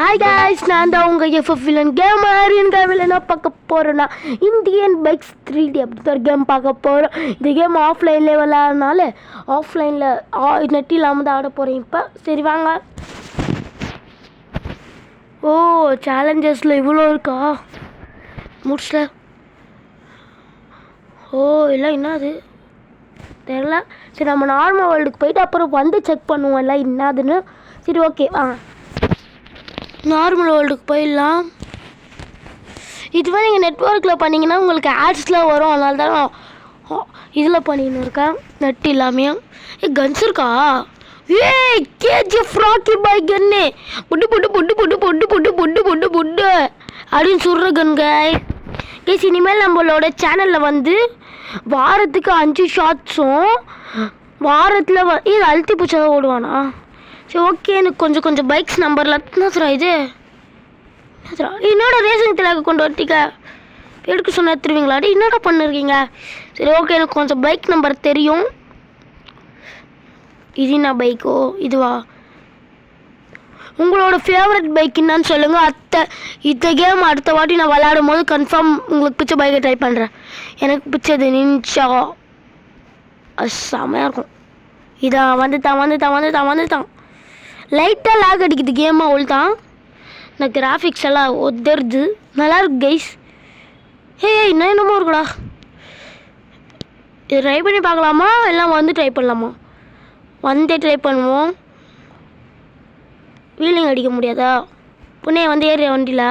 Hi guys, நான் தான் உங்கள் எஃப்எஃப் வில்லன் கேமர். இந்த கேமில் என்ன பார்க்க போகிறேன்னா இந்தியன் பைக்ஸ் 3D அப்படி தான் கேம் பார்க்க போகிறோம். இந்த கேம் ஆஃப்லைனில் விளாட்றதுனால ஆஃப்லைனில் நெட் இல்லாமல் தான் ஆட போகிறேன் இப்போ. சரி வாங்க. ஓ, சேலஞ்சஸில் இவ்வளோ இருக்கா? முடிச்சிட்ட. ஓ இல்லை, என்னது தெரில. சரி, நம்ம நார்மல் வேர்ல்டுக்கு போயிட்டு அப்புறம் வந்து செக் பண்ணுவோம் எல்லாம் என்னதுன்னு. சரி ஓகே வாங்க, நார்மல் வேர்ல்டுக்கு போயிடலாம். இதுவே நீங்கள் நெட்ஒர்க்கில் பண்ணிங்கன்னா உங்களுக்கு ஆட்ஸ்லாம் வரும், அதனால தான் நான் இதில் பண்ணின்னு இருக்கேன் நெட் இல்லாமையும். கன்ஸ் இருக்கா? ஏய், கேஜிஎஃப் ராக்கி பாய் கன்னு புட்டு புட்டு புட்டு புட்டு புட்டு புட்டு புட்டு புட்டு புட்டு அப்படின்னு சொல்கிற கன் கைஸ். இனிமேல் நம்மளோட சேனலில் வந்து வாரத்துக்கு 5 ஷார்ட்ஸும் வாரத்தில் இது அழுத்தி பூச்சாதான் ஓடுவானா? சரி ஓகே, எனக்கு கொஞ்சம் பைக்ஸ் நம்பரில் என்ன இது என்னோட ரேசிங் திலாக கொண்டு வரட்டிக்க எடுக்க சொன்ன எடுத்துருவீங்களாடி? என்னடா பண்ணிருக்கீங்க? சரி ஓகே, எனக்கு கொஞ்சம் பைக் நம்பர் தெரியும். இது என்ன பைக்கோ? இதுவா? உங்களோட ஃபேவரட் பைக் என்னன்னு சொல்லுங்கள். இந்த கேம் அடுத்த வாட்டி நான் விளையாடும் போது கன்ஃபார்ம் உங்களுக்கு பிடிச்ச பைக்கை ட்ரை பண்ணுறேன். எனக்கு பிடிச்சது நின்ஜா, அது செமையாக இருக்கும். இதான் வந்துட்டான். லைட்டாக லாக் அடிக்குது கேம், அவள் தான். இந்த கிராஃபிக்ஸ் எல்லாம் ஒதருது, நல்லாயிருக்கு கைஸ். இன்னும் என்னமோ இருக்குடா, இது ட்ரை பண்ணி பார்க்கலாமா? எல்லாம் வந்து ட்ரை பண்ணலாமா? வந்து ட்ரை பண்ணுவோம். வீலிங் அடிக்க முடியாதா? புனே வந்து ஏறிய வண்டியில்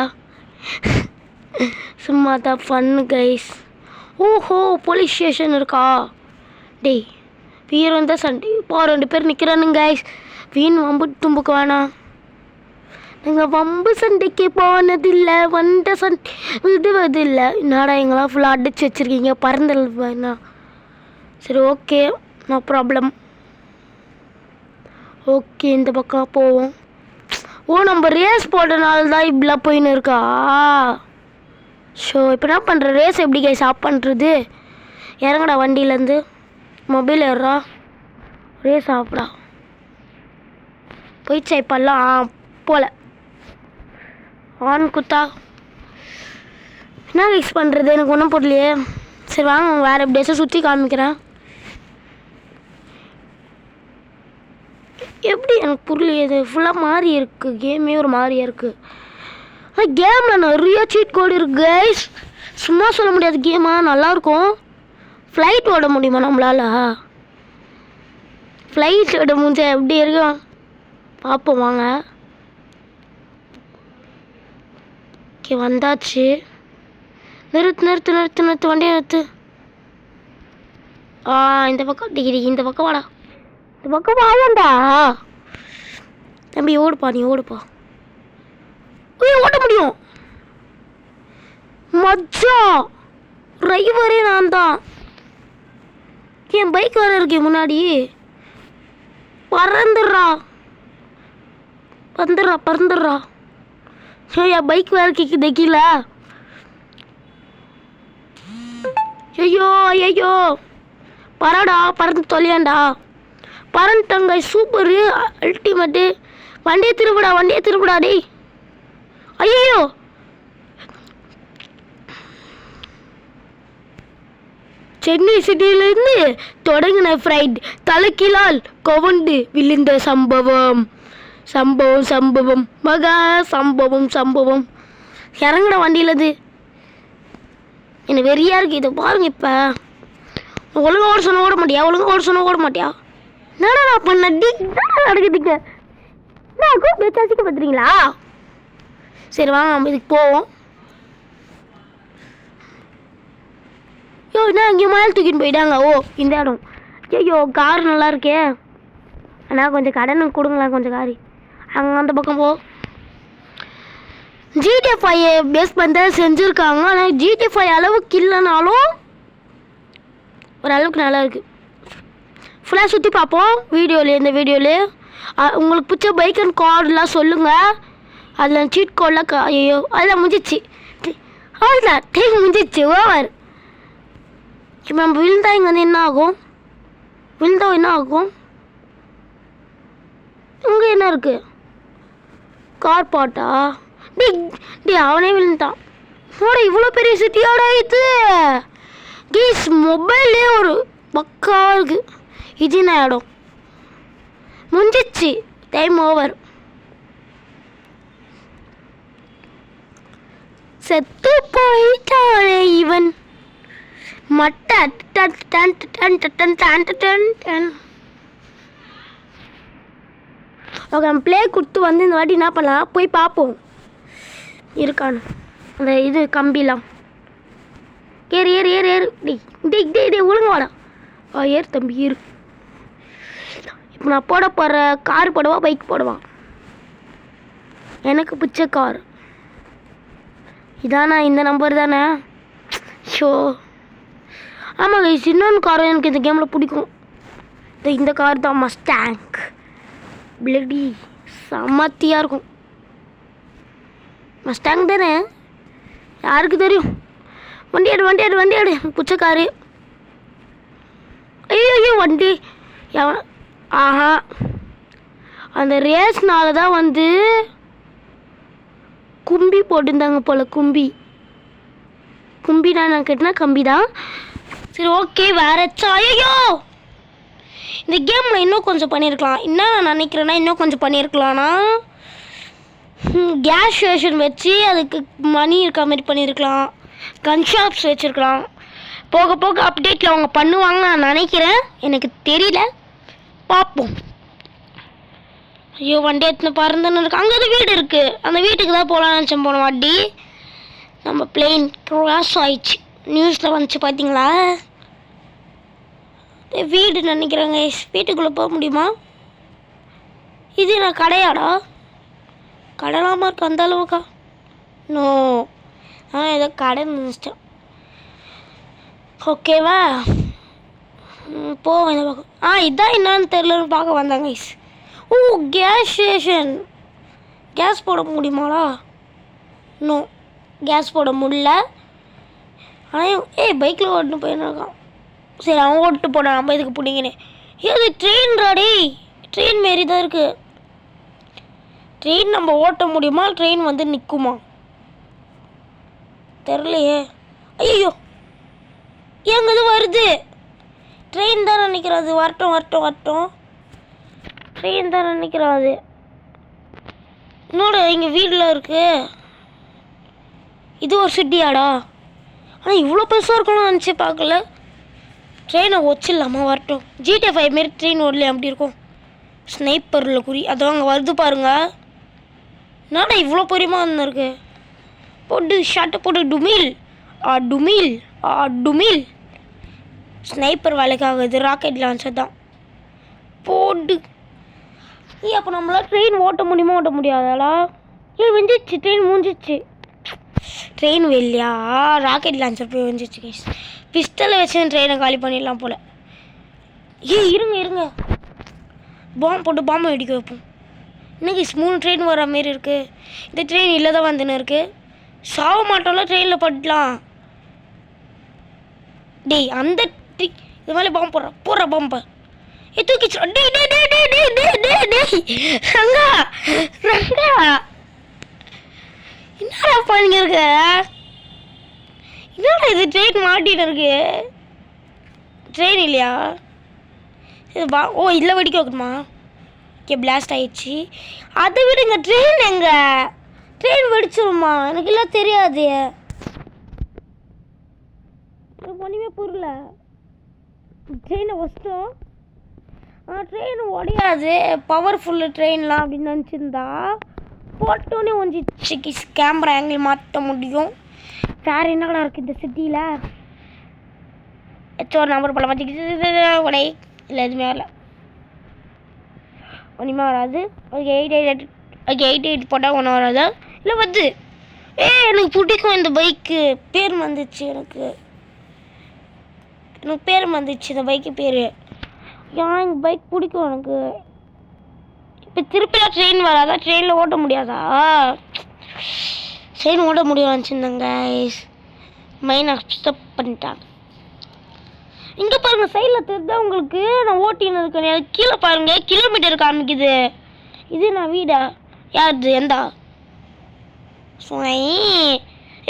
சும்மா தான் ஃபன்னு கைஸ். ஓஹோ, போலீஸ் ஸ்டேஷன் இருக்கா? டேய், வீர் வந்தால் சண்டை இப்போ 2 பேர் நிற்கிறானுங்க கைஸ். வீண் வம்பு தும்புக்கு வேணாம். நாங்கள் வம்பு சண்டைக்கு போனதில்லை, வந்த சண்டை விடுவதில்லை. என்னடா எங்களாம் ஃபுல்லாக அடிச்சு வச்சுருக்கீங்க, பறந்துடுவேண்ணா. சரி ஓகே, நோ ப்ராப்ளம். ஓகே, இந்த பக்கம் போவோம். ஓ, நம்ம ரேஸ் போட்டனால தான் இப்படிலாம் போயின்னு இருக்கா? ஸோ இப்போ என்ன பண்ணுற? ரேஸ் எப்படி கைஸ் ஆஃப் பண்ணுறது? இறங்கடா வண்டியிலேருந்து, மொபைல் ஏறா, ரேஸ் ஆஃப்டா. போயிடுச்சா இப்போல்லாம்? போகல. ஆன் குத்தா என்ன கைஸ் பண்ணுறது? எனக்கு ஒன்றும் போடலையே. சரி வாங்க, வேறு எப்படியாச்சும் சுற்றி காமிக்கிறேன். எப்படி எனக்கு புரியலையே, இது ஃபுல்லாக மாறி இருக்குது, கேமே ஒரு மாதிரியாக இருக்குது. ஆனால் கேமில் நிறைய சீட் கோடு இருக்குது கைஸ், சும்மா சொல்ல முடியாது. கேமாக நல்லாயிருக்கும். ஃப்ளைட் ஓட முடியுமா நம்மளால்? ஃப்ளைட் ஓட முடிஞ்சா எப்படி இருக்கும் பார்ப்போம் வாங்க. ஓகே, வந்தாச்சு. நிறுத்து வண்டியை நிறுத்து. இந்த பக்கம் டிகிரி, இந்த பக்கம் வாடா, இந்த பக்கம் வாழண்டா தம்பி. ஓடுப்பா, நீ ஓடுப்பா. ஓட்ட முடியும் மச்சான், டிரைவரே நான் தான். என் பைக் வேறு இருக்கேன் முன்னாடி. பறந்துடுறா. என் பைக் வேறு கேட்குது கீழே. ஐயோ பறடா, பறந்து தொலையாண்டா. பறந்துட்டங்க, சூப்பரு, அல்டிமேட்டு. வண்டியை திருப்பிடா டேய். ஐயோ, சென்னை சிட்டியிலிருந்து தொடங்கின ஃப்ரைட் தலைக்கீழால் கவுண்டு விழுந்த சம்பவம் மகா சம்பவம். இறங்குற வண்டியிலது எனக்கு வெறியாக இருக்குது. இதை பாருங்க. இப்போ ஒழுங்காக ஓட மாட்டியா? என்னடா நான் பண்ண நடக்குதுங்க? என்ன கூப்பிட்டு பார்த்துறீங்களா? சரி வாங்க, நம்ம இதுக்கு போவோம். என்ன இங்கே மேலே தூக்கின்னு போயிட்டாங்க? ஓ, இந்த இடம். ஐயோ, கார் நல்லா இருக்கே. ஆனால் கொஞ்சம் கடனுக்கு கொடுங்களேன், கொஞ்சம் காரி. அங்கே அந்த பக்கம் போ. GTA 5 பேஸ் பண்ண செஞ்சுருக்காங்க. ஆனால் GTA 5 அளவுக்கு இல்லைனாலும் ஓரளவுக்கு நல்லா இருக்குது. ஃபுல்லாக சுற்றி பார்ப்போம் இந்த வீடியோவிலே. உங்களுக்கு பிடிச்ச பைக் அண்ட் கார்டெலாம் சொல்லுங்கள். அதில் சீட் கோடெலாம் ஐயோ அதெல்லாம் முடிஞ்சிச்சு. அவ்வளோதான், டைம் முடிஞ்சிச்சு, ஓவர். இப்போ நம்ம விழுந்தா இங்கே வந்து என்ன ஆகும்? இங்கே என்ன இருக்குது? கார் பாட்டா? டே அவனே விழுந்தான். இவ்வளோ பெரிய சிட்டியோட இது கேஸ் மொபைல்லே ஒரு பக்காவாக இருக்குது. இது என்ன இடம்? முடிஞ்சிச்சு, டைம் ஓவர். செத்து போயிட்டானே இவன். மட்டை ஓகே, நம்ம ப்ளே கொடுத்து வந்து இந்த வாட்டி என்ன பண்ணலாம், போய் பார்ப்போம் இருக்கான்னு. அந்த இது கம்பிலாம் ஏறு ஏறு ஏறு ஏறு. டே ஒழுங்கு வாடா. ஏறு தம்பி ஏறு. இப்போ நான் போட போகிற கார் போடவா பைக் போடவா? எனக்கு பிடிச்ச கார் இதானா? இந்த நம்பர் தானே? ஷோ ஆமாங்க, இன்னொன்று காரும் எனக்கு இந்த கேமில் பிடிக்கும். இந்த கார் தான் மஸ்டாங். பிளடி சமத்தியாக இருக்கும். மஸ்டாங் தானே? யாருக்கு தெரியும்? வண்டி ஆடு பிடிச்ச காரு. ஐயோ வண்டி ஆஹா, அந்த ரேஸ்னால தான் வந்து கும்பி போட்டிருந்தாங்க போல். கும்பி தான் நான் கேட்டேன்னா கம்பி தான். சரி ஓகே, வேற ஐயோ இந்த கேமில் இன்னும் கொஞ்சம் பண்ணியிருக்கலாம். என்ன நான் நினைக்கிறேன்னா இன்னும் கொஞ்சம் பண்ணியிருக்கலாம்னா கேஸ் ஸ்டேஷன் வச்சு அதுக்கு மணி இருக்க மாதிரி பண்ணியிருக்கலாம். கன் ஷாப்ஸ் வச்சுருக்கலாம். போக போக அப்டேட்டில் அவங்க பண்ணுவாங்கன்னு நான் நினைக்கிறேன். எனக்கு தெரியல, பார்ப்போம். ஐயோ வண்டி எடுத்துன்னு பறந்துன்னு இருக்கு. அங்கே தான் வீடு இருக்குது. அந்த வீட்டுக்கு தான் போகலான்னு நினச்சேன். போன வாட்டி நம்ம பிளேன் க்ராஷ் ஆயிடுச்சு. நியூஸில் வந்துச்சு பார்த்தீங்களா? வீடு நினைக்கிறேங்க. வீட்டுக்குள்ளே போக முடியுமா? இது நான் கடையாடா? கடலாமா இருக்கு அந்த அளவுக்கா? நோ, ஏதோ கடை நினச்சிட்டேன். ஓகேவா, போவோம் இந்த பக்கம். இதான் என்னன்னு தெரியலன்னு பார்க்க வந்தாங்க. ஓ கேஸ் ஸ்டேஷன். கேஸ் போட முடியுமாடா? நோ, கேஸ் போட முடியல. ஆனால் பைக்கில் ஓட்டுன்னு போயிருக்கான். சரி அவன் ஓட்டு போனான், நம்ம இதுக்கு பிடிங்கன்னு. இது ட்ரெயின் ராடி. ட்ரெயின் மாரி தான் இருக்குது. ட்ரெயின் நம்ம ஓட்ட முடியுமா? ட்ரெயின் வந்து நிற்குமா தெரிலையே. ஐயோ எங்க இது வருது? ட்ரெயின் தான் நினைக்கிறது. வரட்டும். ட்ரெயின் தான் நினைக்கிறது. இன்னொரு இங்கே வீட்டில் இருக்கு. இது ஒரு சிட்டியாடா? ஆனால் இவ்வளோ பெருசாக இருக்கணும்னு நினச்சி பார்க்கல. ட்ரெயினை வச்சிடலாமா? வரட்டும். GTA 5 மாரி ட்ரெயின் ஓடலையா? அப்படி இருக்கும். ஸ்னைப்பரில் குறி அதான் அங்கே வருது பாருங்க. என்னடா இவ்வளோ பெரியமாக இருந்திருக்கு? போட்டு ஷாட்டை போட்டு டுமில். ஸ்னைப்பர் வேலைக்காகுது. ராக்கெட் லான்ச்சர் தான் போட்டு. அப்போ நம்மளால் ட்ரெயின் ஓட்ட முடியுமா? ஓட்ட முடியாதாடா? வெஞ்சிச்சு. ட்ரெயின் முடிஞ்சிச்சு. ட்ரெயின் வெளியா? ராக்கெட் லான்ச்சர் போய் வெஞ்சிச்சு கைஸ். பிஸ்டலை வச்சு ட்ரெயினை காலி பண்ணிடலாம் போல். இருங்க பாம்பு போட்டு பாம்பை வெடிக்க வைப்போம். இன்னைக்கு 3 ட்ரெயின் வர மாரி இருக்குது. இந்த ட்ரெயின் இல்லை தான் வந்துன்னு இருக்குது. சாவ மாட்டோம்ல ட்ரெயினில் பட்டலாம். அந்த இது மாதிரி பாம்பு போடுற பாம்பை தூக்கிச்சு. ரங்கா என்னடா பண்ணிருக்க? என்னடா இது ட்ரெயின் மாட்டின்னு இருக்கு? ட்ரெயின் இல்லையா? இல்லை வெடிக்க வைக்கணுமா? பிளாஸ்ட் ஆயிடுச்சு. அதை விடுங்க. ட்ரெயின் எங்க? ட்ரெயின் வெடிச்சிருமா? எனக்கு எல்லாம் தெரியாது. எனக்கு ஒன்றுமே புரியல. ட்ரெயினை வச்சிட்டோம். ட்ரெயின் உடையாது. பவர்ஃபுல்லு ட்ரெயின்லாம் அப்படின்னு நினச்சிருந்தா போட்டோன்னே ஒஞ்சிச்சு. கேமரா ஆங்கிள் மாற்ற முடியும். வேறு என்னடா இருக்குது இந்த சிட்டியில்? ஒரு நம்பர் போல பார்த்துக்கிட்டு உடை இல்லை எதுவுமே வரல. ஒன்றுமே வராது. ஓகே 88 போட்டால் ஒன்றும் வராது. இல்லை வந்து எனக்கு பிடிக்கும் இந்த பைக்கு. பேர் வந்துச்சு எனக்கு பேர் வந்துச்சு இந்த பைக்கு பேர். எனக்கு பைக் பிடிக்கும் எனக்கு. இப்போ திருப்பிலாம் ட்ரெயின் வராதா? ட்ரெயினில் ஓட்ட முடியாதா? ட்ரெயின் ஓட்ட முடியாதுச்சுருந்தாங்க. மைன் அக்செப்ட் பண்ணிட்டாங்க. இங்கே பாருங்கள், சைடில் தெரிஞ்சா உங்களுக்கு நான் ஓட்டின்னு இருக்கேன். கீழே பாருங்கள், கிலோமீட்டர் காமிக்குது. இது நான் வீடா? யாருது? எந்தா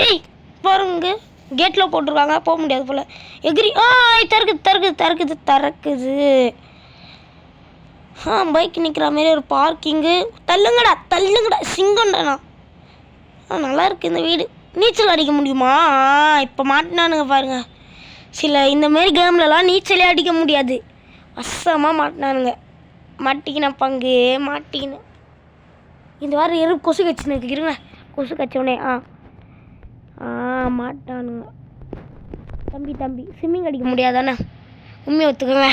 ஏய் பாருங்க, கேட்டில் போட்டிருக்காங்க, போக முடியாது போல். எகிரி திறக்குது. பைக் நிற்கிற மாதிரி ஒரு பார்க்கிங்கு. தள்ளுங்கடா சிங்கம்டா. நல்லா இருக்குது இந்த வீடு. நீச்சல் அடிக்க முடியுமா? இப்போ மாட்டினானுங்க பாருங்க. இந்த மாரி கேம்லலாம் நீச்சலே அடிக்க முடியாது. வசமாக மாட்டினானுங்க. மாட்டிக்கினேன். இந்த வாரம் கொசு கச்சினுக்கு இருங்க. கொசு கச்சவனே மாட்டானுங்க. தம்பி ஸ்விம்மிங் அடிக்க முடியாதானே? உண்மையை ஒத்துக்கோங்க.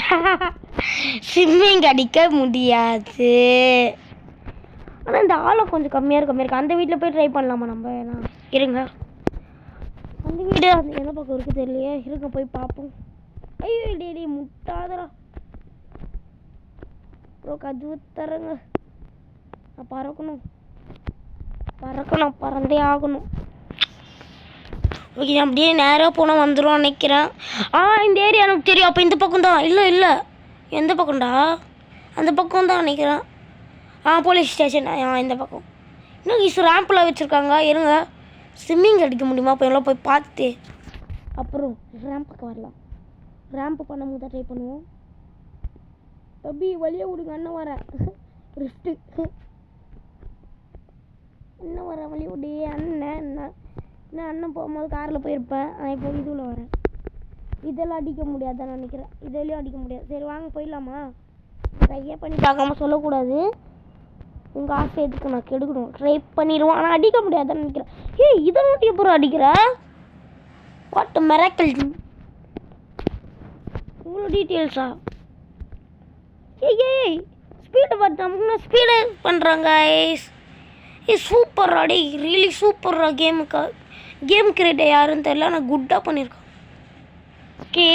ஸ்விம்மிங் அடிக்க முடியாது. ஆனால் இந்த ஆழம் கொஞ்சம் கம்மியாக இருக்கு. அந்த வீட்டில் போய் ட்ரை பண்ணலாமா நம்ம? இருங்க, அந்த வீடு எந்த பக்கம் இருக்குது தெரியலையே. இருங்க போய் பார்ப்போம். ஐயோ டே முட்டாதரா ப்ரோ, கதவு தரங்க. நான் பறந்தே ஆகணும். ஓகே, அப்படியே நேராக போனால் வந்துடும் நினைக்கிறேன். இந்த ஏரியா எனக்கு தெரியும். அப்போ இந்த பக்கம் தான். இல்லை எந்த பக்கம்டா? அந்த பக்கம் தான் நினைக்கிறேன். Police station. இந்த பக்கம். இன்னும் ரேம்பில் வச்சுருக்காங்க. இருங்க, ஸ்விம்மிங் அடிக்க முடியுமா? அப்போ எல்லாம் போய் பார்த்து அப்புறம் ரேம்புக்கு வரலாம். ரேம்பு பண்ணும்போது தான் ட்ரை பண்ணுவோம். தம்பி வழியே விடுங்க, அண்ணன் வரேன். ரிஃப்ட்டு அண்ணன் வரேன், வழி விடு. அண்ணன் போகும்போது காரில் போயிருப்பேன். இப்போ இதுவில் வரேன். இதெல்லாம் அடிக்க முடியாதான் நினைக்கிறேன். இதெல்லாம் அடிக்க முடியாது. சரி வாங்க போயிடலாமா? ட்ரையே பண்ணி பார்க்காம சொல்லக்கூடாது. உங்கள் ஆசை எதுக்கு நான் கெடுக்கணும்? ட்ரை பண்ணிடுவோம், ஆனால் அடிக்க முடியாதான்னு நினைக்கிறேன். இதை நோட்டி அப்புறம் அடிக்கிற வாட் மிராக்கிள். இவ்வளோ டீட்டெயில்ஸா? ஸ்பீடு பார்த்தோம்னா ஸ்பீடு பண்ணுறாங்க. சூப்பர்ரா டே, ரியலி சூப்பர்ரா. கேம் கிரியேட்டர் யாருன்னு தெரியல, ஆனால் குட்டாக பண்ணியிருக்கான்.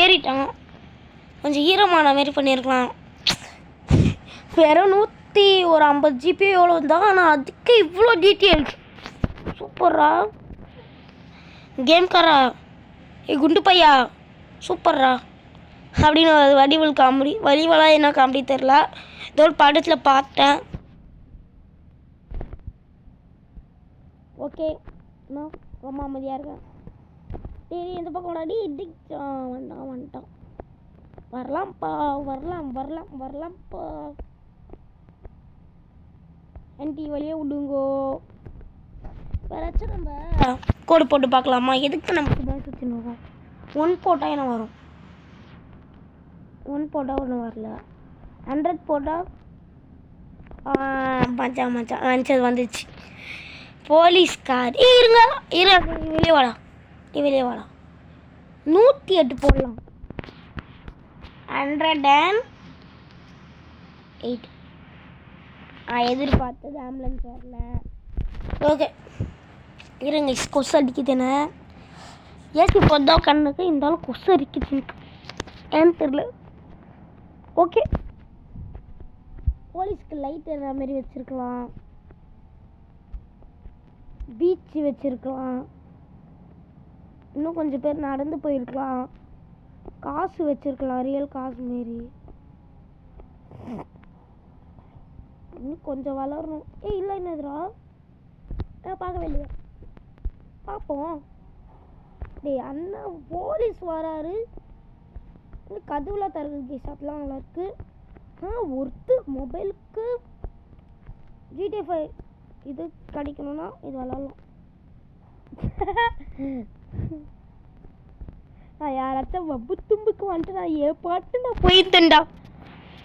ஏறிட்டாங்க. கொஞ்சம் ஈரமான மாரி பண்ணியிருக்கலாம். வெறும் 150 GB எவ்வளோ தான், ஆனால் அதுக்கு இவ்வளோ டீட்டெயில்ஸ். சூப்பர்ரா கேம்காரா. குண்டு பையா சூப்பர்ரா அப்படின்னு வடிவல் காமெடி. வடிவலாக என்ன காமெடி தெரில, ஏதோ ஒரு படத்தில் பார்த்தேன். ஓகே, நான் ரொம்ப அமைதியாக இருக்கேன். சரி, எந்த பக்கம் விடாடி வந்துட்டான். வரலாம்ப்பா. ஆன்ட்டி வழியே விடுங்கோ. வேறாச்சும் நம்ம கோடு போட்டு பார்க்கலாமா? எதுக்கு நம்ம சுற்றின்னு வரோம்? 1 போட்டால் என்ன வரும்? 1 போட்டால் ஒன்றும் வரல. 100 போட்டால் மச்சான் சரி வந்துச்சு. போலீஸ்கார் இருங்க. நீ வெளியே வாடா. 108 போடலாம். 108. எதிர்பார்த்தது ஆம்புலன்ஸ் வரல. ஓகே இருங்க, கொசு அடிக்குதுன்னு ஏசி போதா கண்ணுக்கு. இருந்தாலும் கொசு அடிக்குது ஏன்னு தெரியல. ஓகே, போலீஸ்க்கு லைட் எற மாதிரி வச்சுருக்கலாம். பீச் வச்சுருக்கலாம். இன்னும் கொஞ்சம் பேர் நடந்து போயிருக்கலாம். காசு வச்சுருக்கலாம், ரியல் காசு மாரி. இன்னும் கொஞ்சம் வளரணும். இல்லை என்னதுரா? பார்க்கவே இல்லையா? பார்ப்போம். அண்ணா போலீஸ் வராரு. கதவுலாம் தருது. கேஷாப்லாம் நல்லா இருக்கு. ஒருத்தர் மொபைலுக்கு GTA 5 இது கிடைக்கணும்னா இது விளாட்லாம். யாராச்சும் வப்பு தும்புக்கு வந்துட்டு நான் பாட்டு நான் போயிருந்தேன்டா.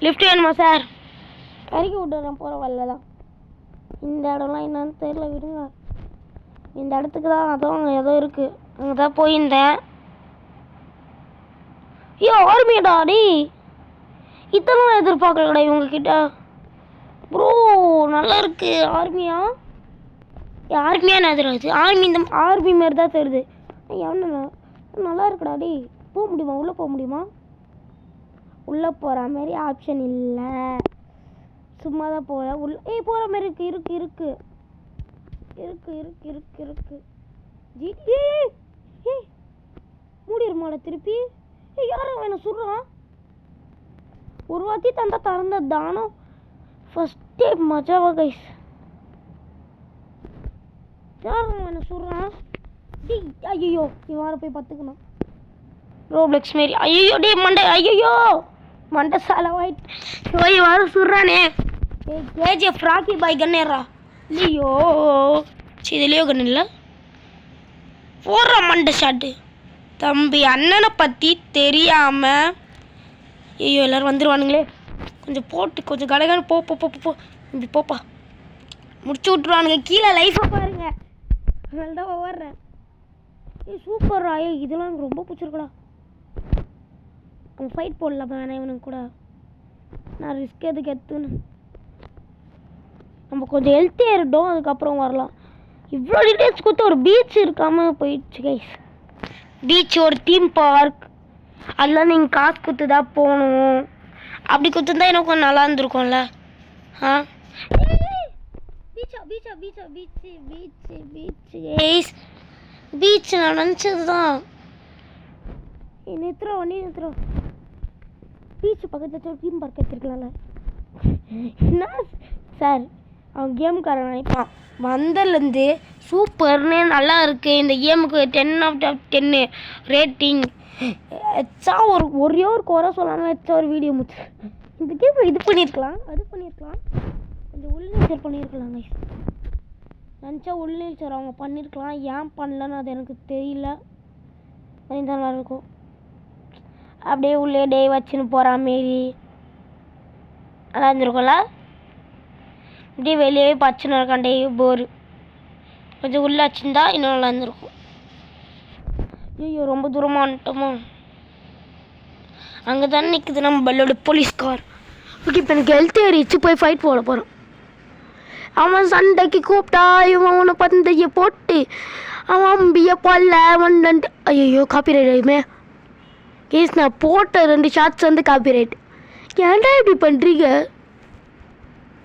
லிஃப்ட் வேணுமா சார்? இறக்கி விட்டுறேன் போகிற வரல தான். இந்த இடம்லாம் என்னன்னு தெரியல, விடுங்க. இந்த இடத்துக்கு தான் அதுவும் ஏதோ இருக்குது, அங்கே தான் போயிருந்தேன். ஆர்மியாடா டி, இதெல்லாம் எதிர்பார்க்கலடா இவங்கக்கிட்ட. ப்ரோ நல்லா இருக்கு. ஆர்மியா எதிராது? ஆர்மி மாரி தான் தெரியுது. நல்லா இருக்குடா டி. போக முடியுமா? உள்ளே போக முடியுமா? உள்ளே போகிற மாதிரி ஆப்ஷன் இல்லை, சும்மா தான் போகிற. போகிற மாதிரி இருக்கு. மூடிடுமாடா திருப்பி? யாரும் வேணும் சொல்கிறான். ஒரு வாட்டி தந்தா திறந்தது தானோ. ஃபஸ்ட் டைம் மஜாவா கைஸ். யாரும் என்ன சொல்கிறான்? ஐயோ இவன் வர போய் பார்த்துக்கணும். ரோப்ளெக்ஸ் மாரி ஐயோ டே மண்டை ஐயோ மண்டை செலவாயிட்டு போய் வர சொல்கிறானே. கேஜிஎஃப் ராக்கி பாய் கண்ணேறா இல்லையோ இதுலேயோ கண்ணு இல்லை போடுற மண்டை ஷாட்டு. தம்பி அண்ணனை பற்றி தெரியாமல் ஐயோ எல்லோரும் வந்துடுவானுங்களே. கொஞ்சம் போட்டு கொஞ்சம் கடைக்கான போ போ போ போ இப்படி போப்பா முடிச்சு விட்ருவானுங்க. கீழே லைஃப்பை பாருங்க. அதனால தான் ஓடுறேன். சூப்பர்ரா. இதெல்லாம் எனக்கு ரொம்ப பிடிச்சிருக்கடா. அவன் ஃபைட் போடலாம் வேணாம் இவனுக்கு கூட. நான் ரிஸ்க் எதுக்கு எடுத்துன்னு நம்ம கொஞ்சம் ஹெல்த்தியாக இருக்கட்டும் அதுக்கப்புறம் வரலாம். இவ்வளோ டீட்டெயில்ஸ் கொடுத்து ஒரு பீச் இருக்காமல் போயிடுச்சு கைஸ். பீச் ஒரு தீம் பார்க் அதெல்லாம் நீங்கள் காசு கொடுத்து தான் போகணும். அப்படி கொடுத்துருந்தா எனக்கு கொஞ்சம் நல்லா இருந்திருக்கும்ல. ஆ பீச்சா பீச்சா பீச்சா beach beach beach guys. Beach நான் நினச்சது தான். நிறுத்துறோம் வண்டி நிறுத்துறோம். பீச்சு பக்கத்தில் ஒரு தீம் பார்க் வச்சுருக்கலாம்ல. என்ன சார் அவன் கேமுக்காரன் நினைப்பான் வந்ததுலேருந்து சூப்பர்னு நல்லா இருக்குது இந்த கேமுக்கு 10/10 ரேட்டிங் எச்சா ஒரே ஒரு குறை சொல்லலாம் எச்சா ஒரு வீடியோ முடிச்சு. இந்த கேம் இது பண்ணியிருக்கலாம் அது பண்ணியிருக்கலாம் கொஞ்சம் உள்நீச்சர் பண்ணியிருக்கலாங்க. நினச்சா உள்நீச்சர் அவங்க பண்ணியிருக்கலாம். ஏன் பண்ணலன்னு அது எனக்கு தெரியல. கொஞ்சம் நல்லா இருக்கும். அப்படியே உள்ளே டே வச்சுன்னு போகிற மாரி நல்லா இருந்திருக்கும்ல. இப்படியே வெளியே பச்சுன்னு இருக்காண்டே போரு. கொஞ்சம் உள்ளே வச்சுருந்தா இன்னும் நல்லா இருந்திருக்கும். ஐயோ ரொம்ப தூரமாக வந்துட்டோமோ. அங்கே தானே நிற்குது நம்ம பல்லோட போலீஸ் கார். ஓகே இப்போ எனக்கு ஹெல்த் ஏறிச்சு போய் ஃபைட் போட போகிறோம். அவன் சண்டைக்கு கூப்பிட்டா இவன் அவனை பந்தைய போட்டு அவன் அம்பிய பல்ல வந்துட்டு ஐயோ காப்பிரைட் ஆகிடுமே கேஸ். நான் போட்ட 2 ஷார்ட்ஸ் வந்து காப்பிரைட். ஏன்டா இப்படி பண்ணுறீங்க?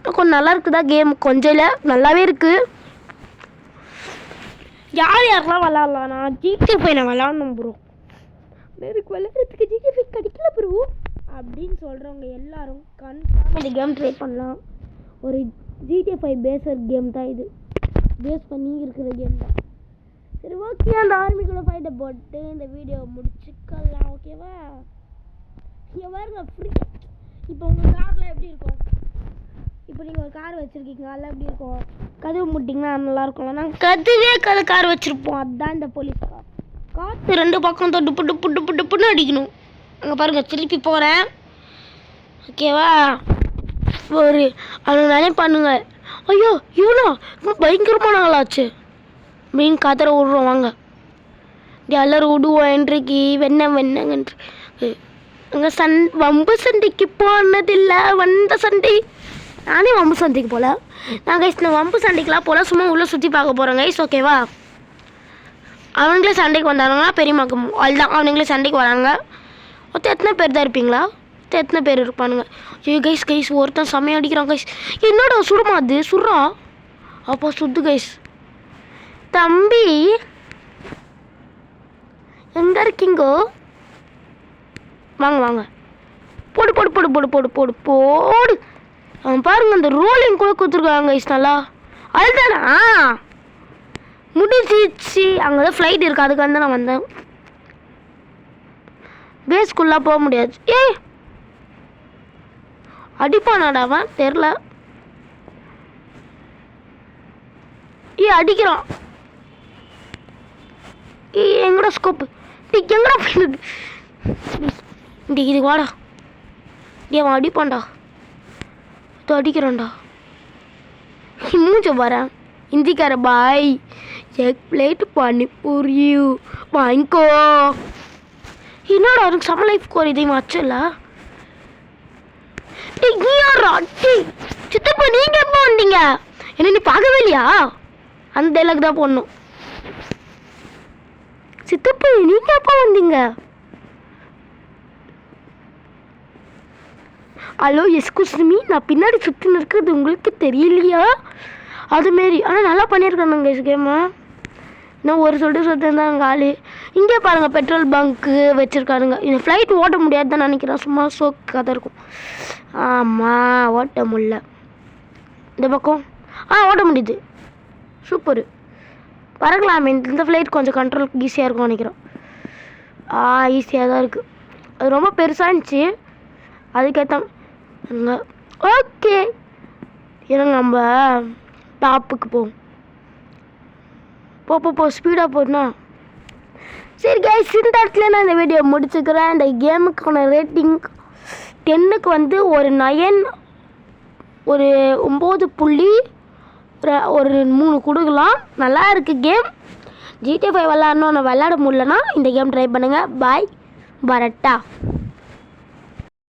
கொஞ்சம் நல்லா இருக்குதா கேம்? கொஞ்சம் இல்லை நல்லாவே இருக்குது. யார் யாரெல்லாம் விளாட்லாம்? நான் ஜிடிஏ போய் நான் விளாட்ணும் ப்ரோ. எனக்கு விளையாடுறதுக்கு ஜிடிஏ கிடைக்கல ப்ரோ அப்படின்னு சொல்கிறவங்க எல்லாரும் கன்ஃபார்ம் இந்த கேம் ட்ரை பண்ணலாம். ஒரு ஜிடிஏ 5 பேஸர் கேம் தான் இது. பேஸ் பண்ணி இருக்கிற கேம் தான். சரி ஓகே அந்த ஆர்மிக்குள்ளே ஃபைட்டை போட்டு இந்த வீடியோவை முடிச்சுக்கலாம். ஓகேவா? இங்கே பாருங்க ஃப்ரீ. இப்போ உங்கள் கார்லாம் எப்படி இருக்கும்? இப்போ நீங்கள் ஒரு கார் வச்சுருக்கீங்க அதெல்லாம் எப்படி இருக்கும்? கதவு முட்டிங்கன்னா நல்லாயிருக்கும்ல. நாங்கள் கதுவே கார் வச்சுருப்போம். அதுதான் இந்த போலீஸ் கார். காற்று 2 பக்கம் தொட்டு புட்டு புட்டு புட்டு புட்டு அடிக்கணும். அங்கே பாருங்கள் திருப்பி போகிறேன். ஓகேவா? ஒரு அது நினைப்பானுங்க ஐயோ இவ்வளோ பயங்கரமான ஆளாச்சு மீன் கதற விட்றோம். வாங்க எல்லாரும் விடுவோம். இன்றைக்கு வெண்ணங்கன்று அங்கே வம்பு சண்டைக்கு போனதில்லை. வந்த சண்டை நானே வம்பு சண்டைக்கு போகல. நான் கைஸ் நான் வம்பு சண்டைக்கெலாம் போகல. சும்மா உள்ளே சுற்றி பார்க்க போகிறேன் கைஸ். ஓகேவா? அவனுங்களே சண்டைக்கு வந்தானுங்களா பெரியமாக்கு அதுதான் அவனுங்களே சண்டைக்கு வராங்க. மொத்தம் எத்தனை பேர் தான் இருப்பீங்களா? எத்தனை பேர் இருப்பானுங்க? ஐயோ கைஸ் கைஸ் ஒருத்தன் செமையாக அடிக்கிறான் கைஸ். என்னோட சுடுமா அது சுடுறா அப்போ சுத்து கைஸ். தம்பி எங்கே இருக்கீங்கோ? வாங்க வாங்க போடு போடு போடு போடு போடு போடு போடு. அவன் பாருங்க அந்த ரோலிங் கூட கொடுத்துருக்காங்க கைஸ் நல்லா. அதுதானா முடிச்சிச்சு. அங்கே தான் ஃப்ளைட் இருக்குது அதுக்கு வந்து நான் வந்தேன். பேஸ்க்குள்ளே போக முடியாது. அடிப்பானாடா அவன் தெரில. அடிக்கிறான். எங்கடா ஸ்கோப்பு? எங்கடா போயிடுது? இதுக்கு வாடா. அவன் அடிப்பான்டா. இது அடிக்கிறான்டா. மூஞ்ச வரேன் ஹிந்திக்கார பாய். எக் பிளேட் பண்ணி புரியு வாங்கிக்கோ. என்னடா அதுக்கு செம்ம லைஃப் கோர் இதையும் வச்சல. சித்தப்பா நீங்க எப்போ வந்தீங்க? என்ன நீ பார்க்கவே இல்லையா? அந்த டைலாக் தான் போடணும். சித்தப்பா நீங்க எப்போ வந்தீங்க? ஹலோ எஸ்கூஸ் மீ நான் பின்னாடி சுற்றின்னு இருக்கிறது உங்களுக்கு தெரியலையா? அதுமாரி ஆனால் நல்லா பண்ணியிருக்கானுங்க கேமு. இன்னும் ஒரு சொல்லிட்டு இருந்தாங்க ஆள். இங்கே பாருங்கள் பெட்ரோல் பங்க்கு வச்சுருக்கானுங்க. இந்த ஃப்ளைட் ஓட்ட முடியாது தான் நினைக்கிறேன். சும்மா சோக்கு கதை இருக்கும். ஆமாம் ஓட்ட முடியல. இந்த பக்கம் ஓட்ட முடியுது. சூப்பரு. பறக்கலாமே. இந்த ஃப்ளைட் கொஞ்சம் கண்ட்ரோலுக்கு ஈஸியாக இருக்கும்னு நினைக்கிறோம். ஈஸியாக தான் இருக்குது. அது ரொம்ப பெருசாக இருந்துச்சு, அதுக்கேற்ற ஓகே. இருங்க நம்ம டாப்புக்கு போவோம். போ ஸ்பீடாக போடனா. சரி கைஸ், இந்த இடத்துல நான் இந்த வீடியோ முடிச்சுக்கிறேன். இந்த கேமுக்கான ரேட்டிங் 10க்கு வந்து ஒரு 9, ஒரு 9 ஒரு 3 கொடுக்கலாம். நல்லா இருக்குது கேம். GTA 5 விளாட்ணும், நான் விளாட முடியலன்னா இந்த கேம் ட்ரை பண்ணுங்கள். பாய், வரட்டா.